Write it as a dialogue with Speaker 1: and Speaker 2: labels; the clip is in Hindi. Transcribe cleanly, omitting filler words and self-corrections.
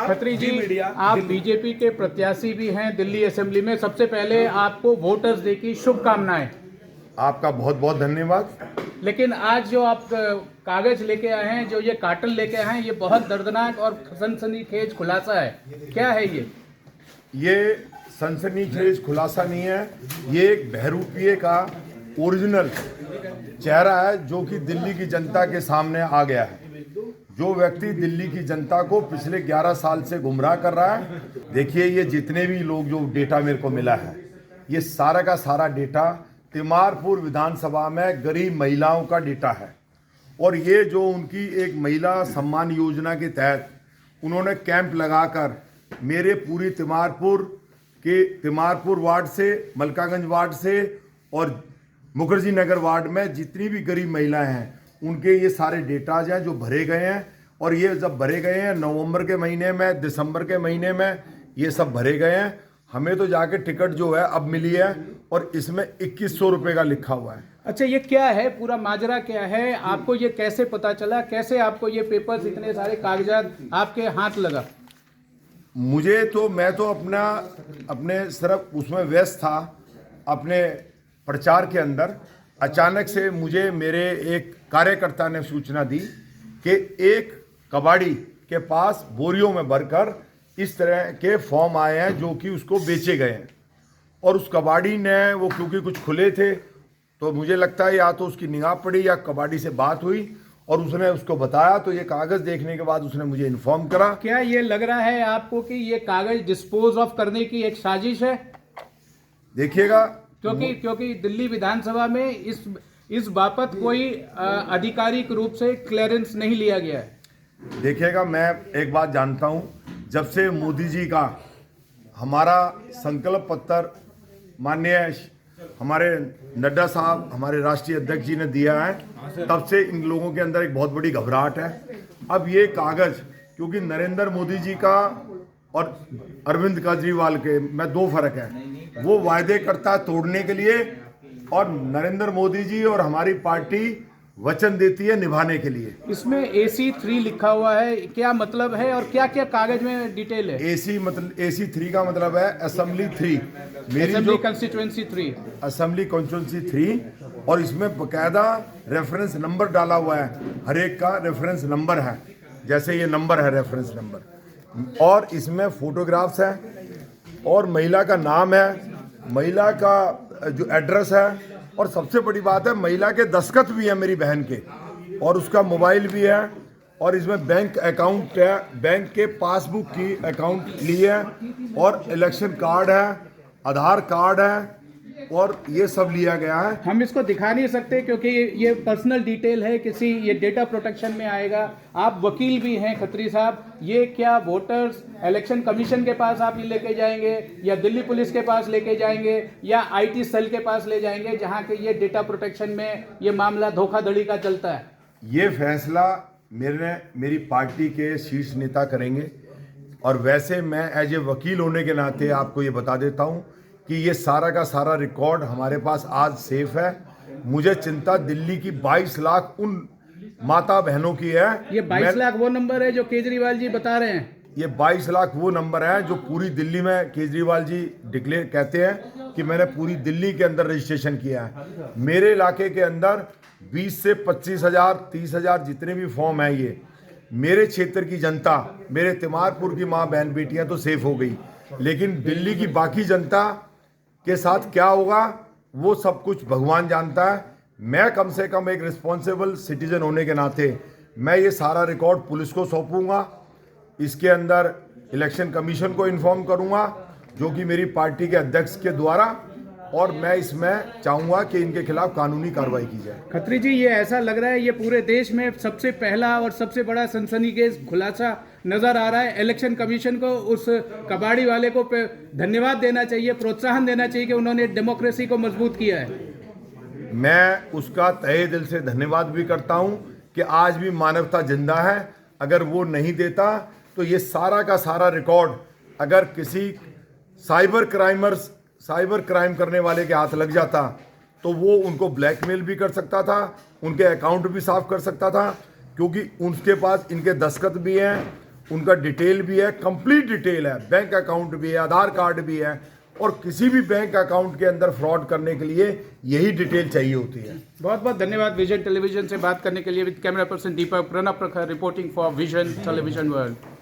Speaker 1: खत्री जी, आप बीजेपी के प्रत्याशी भी हैं दिल्ली असेंबली में। सबसे पहले आपको वोटर्स डे की शुभकामनाएं।
Speaker 2: आपका बहुत बहुत धन्यवाद।
Speaker 1: लेकिन आज जो आप कागज लेके आए हैं, जो ये कार्टन लेके आए हैं, ये बहुत दर्दनाक और सनसनीखेज खुलासा है। क्या है
Speaker 2: ये सनसनीखेज खुलासा नहीं है, ये एक बहरूपिये का ओरिजिनल चेहरा है जो कि दिल्ली की जनता के सामने आ गया है। जो व्यक्ति दिल्ली की जनता को पिछले 11 साल से गुमराह कर रहा है। देखिए, ये जितने भी लोग, जो डेटा मेरे को मिला है, ये सारा का सारा डेटा तिमारपुर विधानसभा में गरीब महिलाओं का डेटा है। और ये जो उनकी एक महिला सम्मान योजना के तहत उन्होंने कैंप लगाकर मेरे पूरी तिमारपुर वार्ड से, मलकागंज वार्ड से और मुखर्जी नगर वार्ड में जितनी भी गरीब महिलाएं हैं, उनके ये सारे डेटाज हैं जो भरे गए हैं। और ये जब भरे गए हैं नवंबर के महीने में, दिसंबर के महीने में ये सब भरे गए हैं। हमें तो जाके टिकट जो है अब मिली है और इसमें 2100 रुपये का लिखा हुआ है।
Speaker 1: अच्छा, ये क्या है, पूरा माजरा क्या है? आपको ये कैसे पता चला? कैसे आपको ये पेपर्स, इतने सारे कागजात आपके हाथ लगा?
Speaker 2: मैं तो अपने सिर्फ उसमें व्यस्त था अपने प्रचार के अंदर। अचानक से मुझे मेरे एक कार्यकर्ता ने सूचना दी कि एक कबाड़ी के पास बोरियों में भरकर इस तरह के फॉर्म आए हैं जो कि उसको बेचे गए हैं। और उस कबाड़ी ने वो, क्योंकि कुछ खुले थे, तो मुझे लगता है या तो उसकी निगाह पड़ी या कबाड़ी से बात हुई और उसने उसको बताया। तो ये कागज देखने के बाद उसने मुझे इन्फॉर्म करा।
Speaker 1: क्या ये लग रहा है आपको कि ये कागज डिस्पोज ऑफ करने की एक साजिश है?
Speaker 2: देखिएगा,
Speaker 1: क्योंकि दिल्ली विधानसभा में इस बाबत कोई आधिकारिक रूप से क्लियरेंस नहीं लिया गया है।
Speaker 2: देखिएगा, मैं एक बात जानता हूं, जब से मोदी जी का हमारा संकल्प पत्र माननीय हमारे नड्डा साहब, हमारे राष्ट्रीय अध्यक्ष जी ने दिया है, तब से इन लोगों के अंदर एक बहुत बड़ी घबराहट है। अब ये कागज, क्योंकि नरेंद्र मोदी जी का और अरविंद केजरीवाल के में दो फर्क है। वो वायदे करता है तोड़ने के लिए और नरेंद्र मोदी जी और हमारी पार्टी वचन देती है निभाने के लिए।
Speaker 1: इसमें AC3 लिखा हुआ है, क्या मतलब है और क्या क्या कागज में डिटेल है?
Speaker 2: AC3 का मतलब है असेंबली 3,
Speaker 1: मेरी कंस्टिट्यूएंसी 3,
Speaker 2: असेंबली कॉन्स्टिट्यूएंसी 3। और इसमें बकायदा रेफरेंस नंबर डाला हुआ है, हर एक का रेफरेंस नंबर है, जैसे ये नंबर है रेफरेंस नंबर। और इसमें फोटोग्राफ्स हैं और महिला का नाम है, महिला का जो एड्रेस है, और सबसे बड़ी बात है महिला के दस्तखत भी है मेरी बहन के, और उसका मोबाइल भी है। और इसमें बैंक अकाउंट है, बैंक के पासबुक की अकाउंट ली है, और इलेक्शन कार्ड है, आधार कार्ड है, और ये सब लिया गया है।
Speaker 1: हम इसको दिखा नहीं सकते क्योंकि ये पर्सनल डिटेल है, ये डेटा प्रोटेक्शन में आएगा। आप वकील भी हैं खत्री साहब, ये क्या वोटर्स इलेक्शन कमीशन के पास आप ये लेके जाएंगे या दिल्ली पुलिस के पास लेके जाएंगे या IT सेल के पास ले जाएंगे जहां के ये डेटा प्रोटेक्शन में ये मामला धोखाधड़ी का चलता है?
Speaker 2: ये फैसला मेरी पार्टी के शीर्ष नेता करेंगे। और वैसे मैं एज ए वकील होने के नाते आपको ये बता देता हूँ कि ये सारा का सारा रिकॉर्ड हमारे पास आज सेफ है। मुझे चिंता दिल्ली की 22 लाख उन माता बहनों की है।
Speaker 1: ये 22 लाख वो नंबर है जो केजरीवाल जी बता रहे हैं?
Speaker 2: ये 22 लाख वो नंबर है जो पूरी दिल्ली में केजरीवाल जी डिक्लेयर कहते हैं कि मैंने पूरी दिल्ली के अंदर रजिस्ट्रेशन किया है। मेरे इलाके के अंदर 20 से 25 हजार, 30 हजार जितने भी फॉर्म है, ये मेरे क्षेत्र की जनता, मेरे तिमारपुर की माँ बहन बेटियां तो सेफ हो गई, लेकिन दिल्ली की बाकी जनता के साथ क्या होगा वो सब कुछ भगवान जानता है। मैं कम से कम एक रिस्पॉन्सिबल सिटीजन होने के नाते मैं ये सारा रिकॉर्ड पुलिस को सौंपूंगा। इसके अंदर इलेक्शन कमीशन को इन्फॉर्म करूंगा, जो कि मेरी पार्टी के अध्यक्ष के द्वारा, और मैं इसमें चाहूंगा कि इनके खिलाफ कानूनी कार्रवाई की जाए।
Speaker 1: खत्री जी, ये ऐसा लग रहा है ये पूरे देश में सबसे पहला और सबसे बड़ा सनसनीखेज खुलासा नजर आ रहा है। इलेक्शन कमीशन को, उस कबाड़ी वाले को धन्यवाद देना चाहिए, प्रोत्साहन देना चाहिए कि उन्होंने डेमोक्रेसी को मजबूत किया है।
Speaker 2: मैं उसका तहे दिल से धन्यवाद भी करता हूं कि आज भी मानवता जिंदा है। अगर वो नहीं देता तो ये सारा का सारा रिकॉर्ड अगर किसी साइबर क्राइम करने वाले के हाथ लग जाता तो वो उनको ब्लैकमेल भी कर सकता था, उनके अकाउंट भी साफ कर सकता था, क्योंकि उनके पास इनके दस्तखत भी हैं उनका डिटेल भी है, कंप्लीट डिटेल है, बैंक अकाउंट भी है, आधार कार्ड भी है, और किसी भी बैंक अकाउंट के अंदर फ्रॉड करने के लिए यही डिटेल चाहिए होती है।
Speaker 1: बहुत बहुत धन्यवाद विजन टेलीविजन से बात करने के लिए। विद कैमरा पर्सन दीपक, प्रणब प्रखर reporting for vision television world.